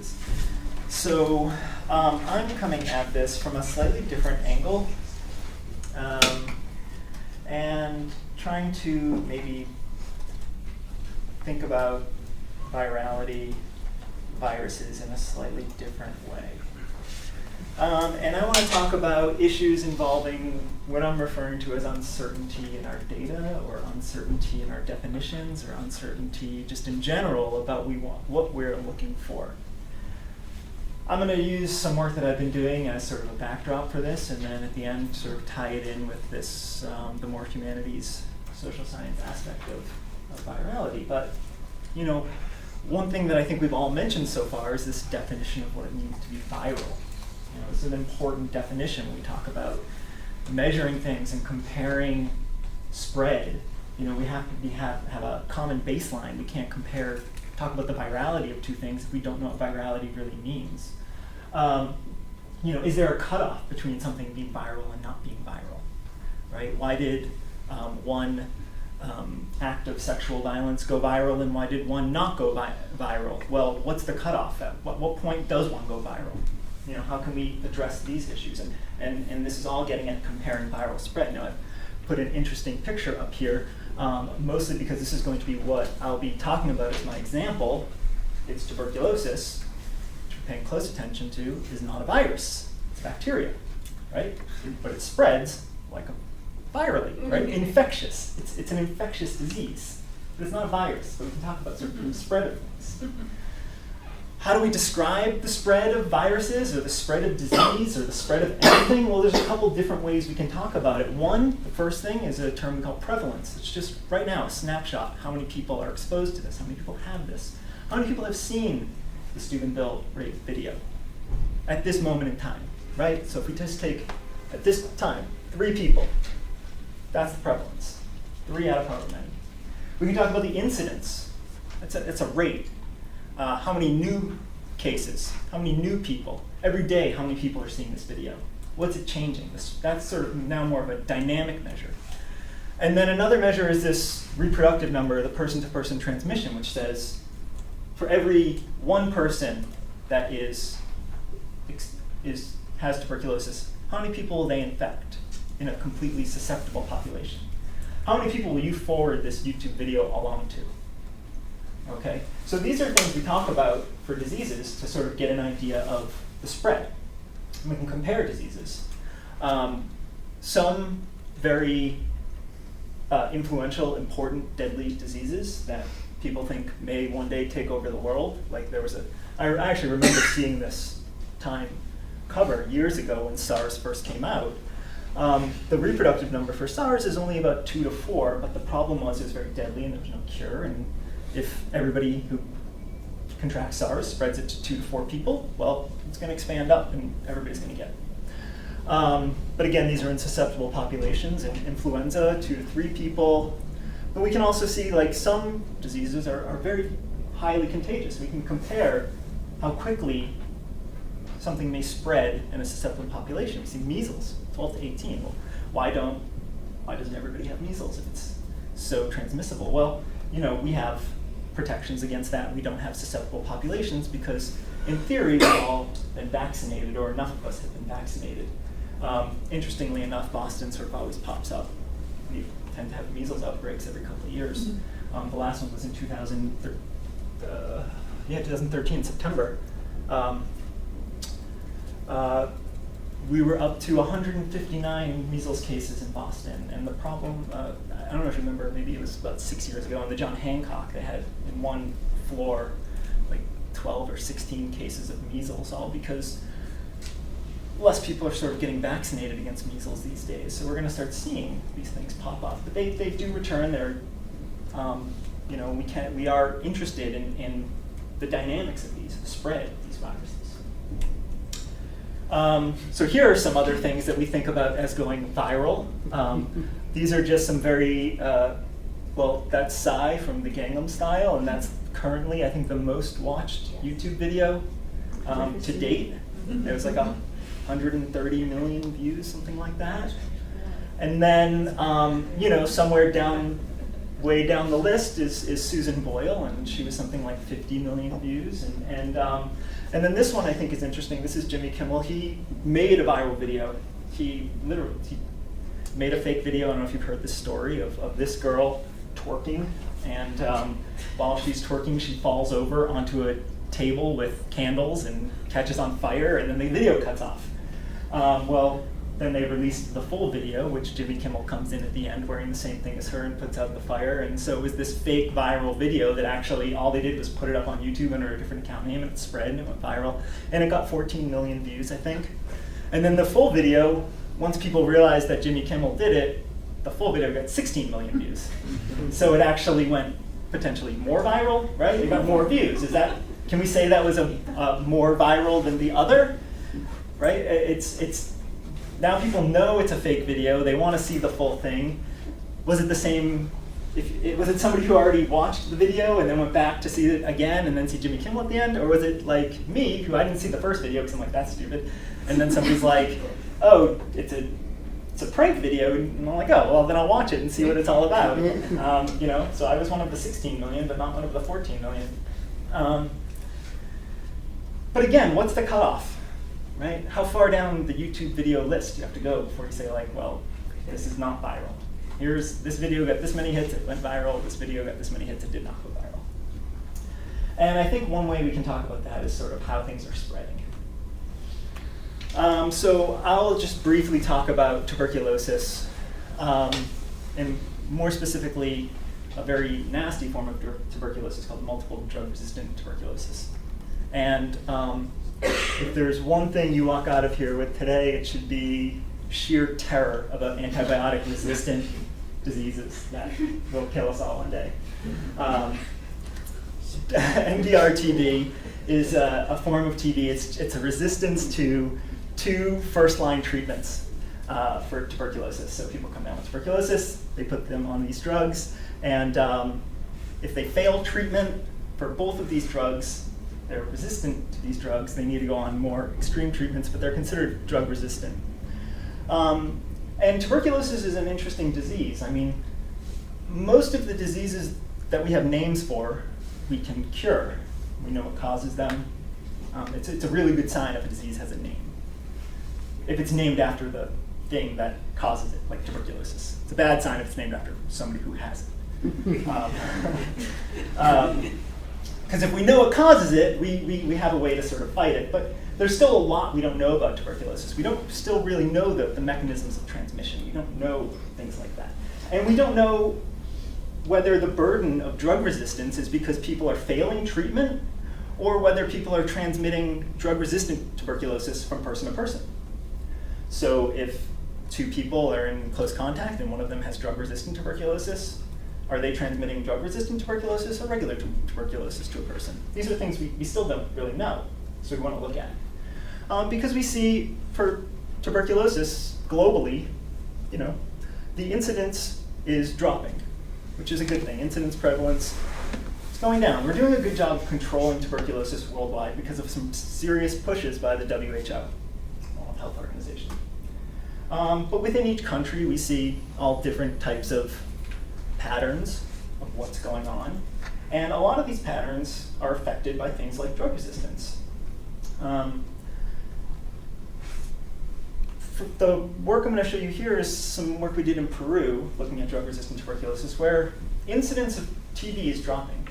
viruses. So I'm coming at this from a slightly different angle and trying to maybe think about virality, viruses in a slightly different way. And I want to talk about issues involving what I'm referring to as uncertainty in our data, or uncertainty in our definitions, or uncertainty just in general about what we're looking for. I'm going to use some work that I've been doing as sort of a backdrop for this, and then at the end sort of tie it in with this, the more humanities, social science aspect of virality. But, you know, one thing that I think we've all mentioned so far is this definition of what it means to be viral. You know, it's an important definition when we talk about measuring things and comparing spread. You know, we have to have a common baseline. We can't talk about the virality of two things if we don't know what virality really means. You know, is there a cutoff between something being viral and not being viral, right? Why did one act of sexual violence go viral, and why did one not go viral? Well, what's the cutoff? At what point does one go viral? You know, how can we address these issues? And this is all getting at comparing viral spread. Now, I've put an interesting picture up here, mostly because this is going to be what I'll be talking about as my example. It's tuberculosis, which we're paying close attention to, is not a virus. It's bacteria, right? But it spreads like virally, right? Infectious. It's an infectious disease, but it's not a virus. So we can talk about sort of the spread of things. How do we describe the spread of viruses, or the spread of disease, or the spread of anything? Well, there's a couple different ways we can talk about it. One, the first thing, is a term we call prevalence. It's just right now a snapshot. How many people are exposed to this? How many people have this? How many people have seen the Steubenville rape video at this moment in time, right? So if we just take, at this time, 3 people, that's the prevalence. 3 out of however many. We can talk about the incidence. It's a rate. How many new cases? How many new people? Every day, how many people are seeing this video? What's it changing? That's sort of now more of a dynamic measure. And then another measure is this reproductive number, the person-to-person transmission, which says for every 1 person that has tuberculosis, how many people will they infect in a completely susceptible population? How many people will you forward this YouTube video along to? Okay, so these are things we talk about for diseases to sort of get an idea of the spread. And we can compare diseases. Some very influential, important, deadly diseases that people think may one day take over the world. Like I actually remember seeing this Time cover years ago when SARS first came out. The reproductive number for SARS is only about 2 to 4, but the problem was it was very deadly and there was no cure. And if everybody who contracts SARS spreads it to 2 to 4 people, well, it's going to expand up and everybody's going to get it. But again, these are in susceptible populations. In influenza, 2 to 3 people. But we can also see like some diseases are very highly contagious. We can compare how quickly something may spread in a susceptible population. We see measles, 12 to 18. Well, why doesn't everybody have measles if it's so transmissible? Well, you know, we have protections against that. We don't have susceptible populations because, in theory, we've all been vaccinated, or enough of us have been vaccinated. Interestingly enough, Boston sort of always pops up. We tend to have measles outbreaks every couple of years. The last one was in 2013, September. We were up to 159 measles cases in Boston, and the problem, I don't know if you remember, maybe it was about 6 years ago on the John Hancock, they had in one floor like 12 or 16 cases of measles, all because less people are sort of getting vaccinated against measles these days. So we're going to start seeing these things pop up. But they do return. They're, you know, we are interested in the dynamics of these, the spread of these viruses. So here are some other things that we think about as going viral. These are just some very, well, that's Psy from the Gangnam Style, and that's currently, I think, the most watched YouTube video to date. It was like 130 million views, something like that. And then, you know, somewhere down way down the list is Susan Boyle, and she was something like 50 million views. And then this one I think is interesting. This is Jimmy Kimmel. He made a viral video. He made a fake video. I don't know if you've heard this story of this girl twerking, and while she's twerking, she falls over onto a table with candles and catches on fire, and then the video cuts off. Well, then they released the full video, which Jimmy Kimmel comes in at the end wearing the same thing as her and puts out the fire. And so it was this fake viral video that actually all they did was put it up on YouTube under a different account name, and it spread and it went viral. And it got 14 million views, I think. And then the full video, once people realized that Jimmy Kimmel did it, the full video got 16 million views. So it actually went potentially more viral, right? It got more views. Can we say that was a more viral than the other? Right? It's now people know it's a fake video. They want to see the full thing. Was it the same? Was it somebody who already watched the video and then went back to see it again and then see Jimmy Kimmel at the end? Or was it like me, who I didn't see the first video because I'm like, that's stupid. And then somebody's like, oh, it's a prank video. And I'm like, oh, well, then I'll watch it and see what it's all about. So I was one of the 16 million, but not one of the 14 million. But again, what's the cutoff? Right? How far down the YouTube video list do you have to go before you say, like, well, this is not viral? This video got this many hits, it went viral. This video got this many hits, it did not go viral. And I think one way we can talk about that is sort of how things are spreading. So I'll just briefly talk about tuberculosis, and more specifically, a very nasty form of tuberculosis called multiple drug-resistant tuberculosis. And if there's one thing you walk out of here with today, it should be sheer terror about antibiotic-resistant diseases that will kill us all one day. MDR-TB is a form of TB. It's a resistance to 2 first-line treatments for tuberculosis. So people come down with tuberculosis, they put them on these drugs, and if they fail treatment for both of these drugs, they're resistant to these drugs. They need to go on more extreme treatments, but they're considered drug resistant. And tuberculosis is an interesting disease. I mean, most of the diseases that we have names for, we can cure. We know what causes them. It's a really good sign if a disease has a name. If it's named after the thing that causes it, like tuberculosis. It's a bad sign if it's named after somebody who has it. Because if we know what causes it, we have a way to sort of fight it. But there's still a lot we don't know about tuberculosis. We don't still really know the mechanisms of transmission. We don't know things like that. And we don't know whether the burden of drug resistance is because people are failing treatment or whether people are transmitting drug-resistant tuberculosis from person to person. So if 2 people are in close contact and one of them has drug-resistant tuberculosis, are they transmitting drug-resistant tuberculosis or regular tuberculosis to a person? These are things we still don't really know, so we want to look at. Because we see for tuberculosis globally, the incidence is dropping, which is a good thing. Incidence prevalence is going down. We're doing a good job of controlling tuberculosis worldwide because of some serious pushes by the WHO, World Health Organization. But within each country, we see all different types of patterns of what's going on. And a lot of these patterns are affected by things like drug resistance. The work I'm going to show you here is some work we did in Peru looking at drug-resistant tuberculosis, where incidence of TB is dropping.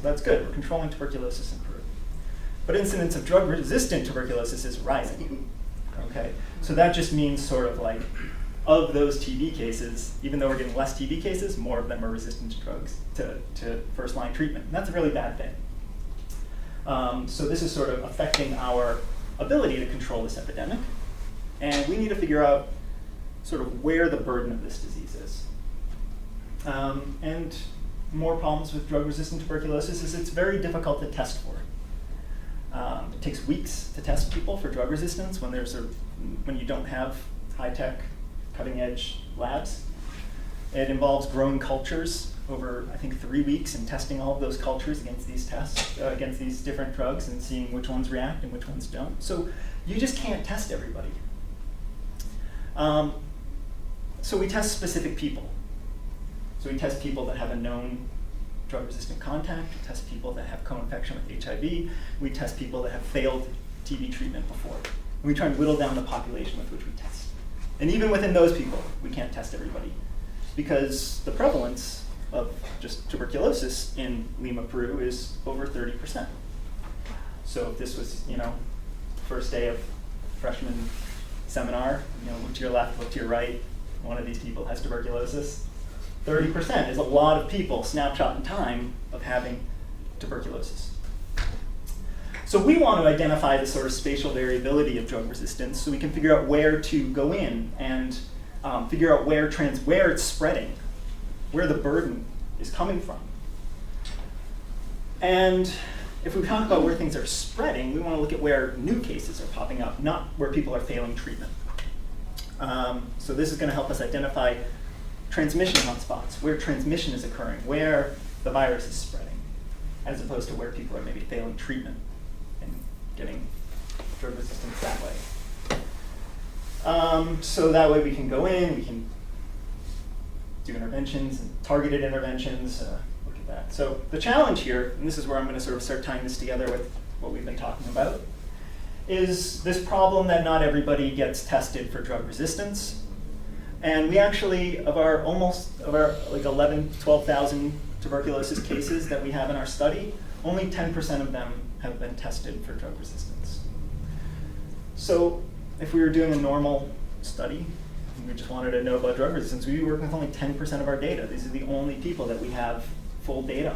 That's good, we're controlling tuberculosis in Peru. But incidence of drug-resistant tuberculosis is rising. Okay, so that just means sort of like, of those TB cases, even though we're getting less TB cases, more of them are resistant to drugs, to first-line treatment. And that's a really bad thing. So this is sort of affecting our ability to control this epidemic. And we need to figure out sort of where the burden of this disease is. And more problems with drug-resistant tuberculosis is it's very difficult to test for. It takes weeks to test people for drug resistance when you don't have high-tech, cutting-edge labs. It involves growing cultures over, I think, 3 weeks and testing all of those cultures against these tests, against these different drugs and seeing which ones react and which ones don't. So you just can't test everybody. So we test specific people. So we test people that have a known drug-resistant contact, we test people that have co-infection with HIV, we test people that have failed TB treatment before. And we try and whittle down the population with which we test. And even within those people, we can't test everybody, because the prevalence of just tuberculosis in Lima, Peru is over 30%. So if this was, first day of freshman seminar, look to your left, look to your right, one of these people has tuberculosis. 30% is a lot of people, snapshot in time, of having tuberculosis. So we want to identify the sort of spatial variability of drug resistance so we can figure out where to go in and figure out where it's spreading, where the burden is coming from. And if we talk about where things are spreading, we want to look at where new cases are popping up, not where people are failing treatment. So this is going to help us identify transmission hotspots, where transmission is occurring, where the virus is spreading, as opposed to where people are maybe failing treatment and getting drug resistance that way. So that way we can go in, we can do interventions and targeted interventions, look at that. So the challenge here, and this is where I'm going to sort of start tying this together with what we've been talking about, is this problem that not everybody gets tested for drug resistance. And we actually, of our like 11, 12,000 tuberculosis cases that we have in our study, only 10% of them have been tested for drug resistance. So if we were doing a normal study, and we just wanted to know about drug resistance, we'd be working with only 10% of our data. These are the only people that we have full data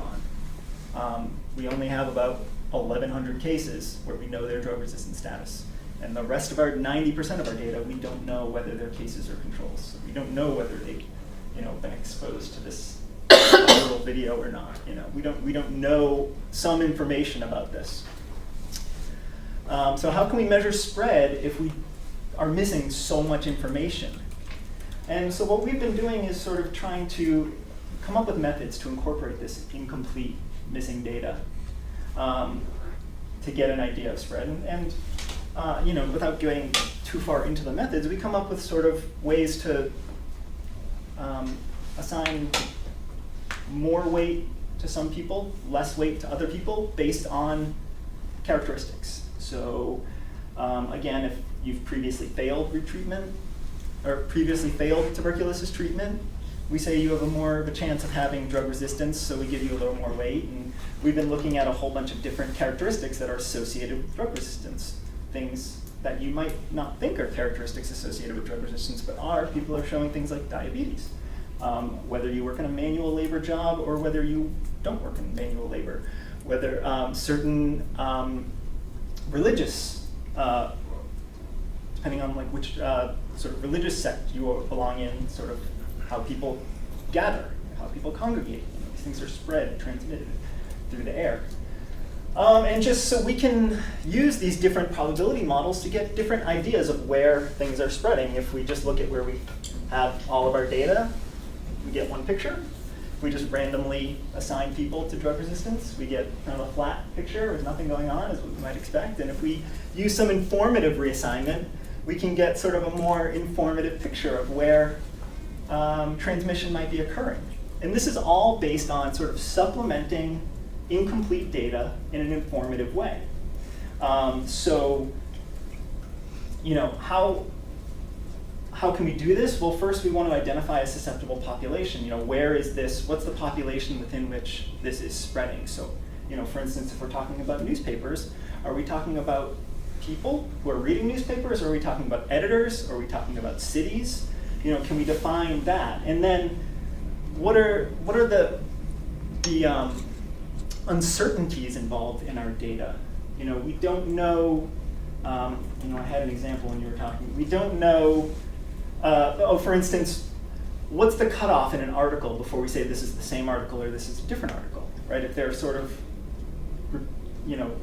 on. We only have about 1,100 cases where we know their drug resistant status. And the rest of our 90% of our data, we don't know whether they're cases or controls. So we don't know whether they've been exposed to this viral video or not. We don't know some information about this. So how can we measure spread if we are missing so much information? And so what we've been doing is sort of trying to come up with methods to incorporate this incomplete missing data to get an idea of spread. And without getting too far into the methods, we come up with sort of ways to assign more weight to some people, less weight to other people, based on characteristics. So again, if you've previously failed retreatment, or previously failed tuberculosis treatment, we say you have more of a chance of having drug resistance, so we give you a little more weight. And we've been looking at a whole bunch of different characteristics that are associated with drug resistance. Things that you might not think are characteristics associated with drug resistance, but are. People are showing things like diabetes. Whether you work in a manual labor job or whether you don't work in manual labor. Whether certain religious, depending on like which sort of religious sect you belong in, sort of how people gather, how people congregate. These things are spread and transmitted through the air. And just so we can use these different probability models to get different ideas of where things are spreading. If we just look at where we have all of our data, we get one picture. If we just randomly assign people to drug resistance, we get kind of a flat picture with nothing going on, as we might expect. And if we use some informative reassignment, we can get sort of a more informative picture of where transmission might be occurring. And this is all based on sort of supplementing incomplete data in an informative way. So, how can we do this? Well, first we want to identify a susceptible population. Where is this? What's the population within which this is spreading? So, for instance, if we're talking about newspapers, are we talking about people who are reading newspapers? Or are we talking about editors? Or are we talking about cities? Can we define that? And then, what are the uncertainties involved in our data? We don't know. I had an example when you were talking. We don't know. For instance, what's the cutoff in an article before we say this is the same article or this is a different article, right? If they're sort of,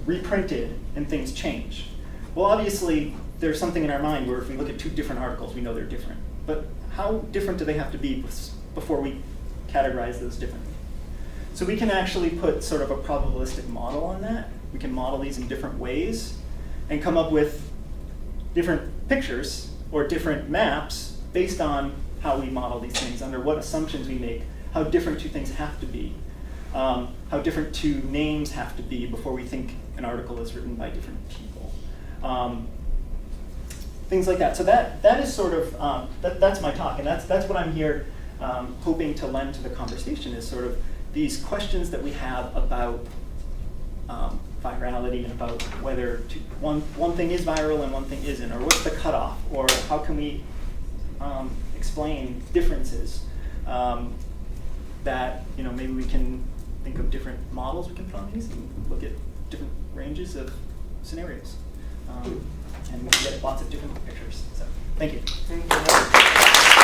reprinted and things change. Well, obviously, there's something in our mind where if we look at two different articles, we know they're different. But how different do they have to be before we categorize those differently? So we can actually put sort of a probabilistic model on that. We can model these in different ways and come up with different pictures or different maps based on how we model these things, under what assumptions we make how different two things have to be, how different two names have to be before we think an article is written by different people. Things like that. So that is sort of, that's my talk, and that's what I'm here hoping to lend to the conversation, is sort of these questions that we have about virality and about whether one thing is viral and one thing isn't, or what's the cutoff, or how can we explain differences that maybe we can think of different models we can put on these and look at different ranges of scenarios. And we can get lots of different pictures. So thank you. Thank you.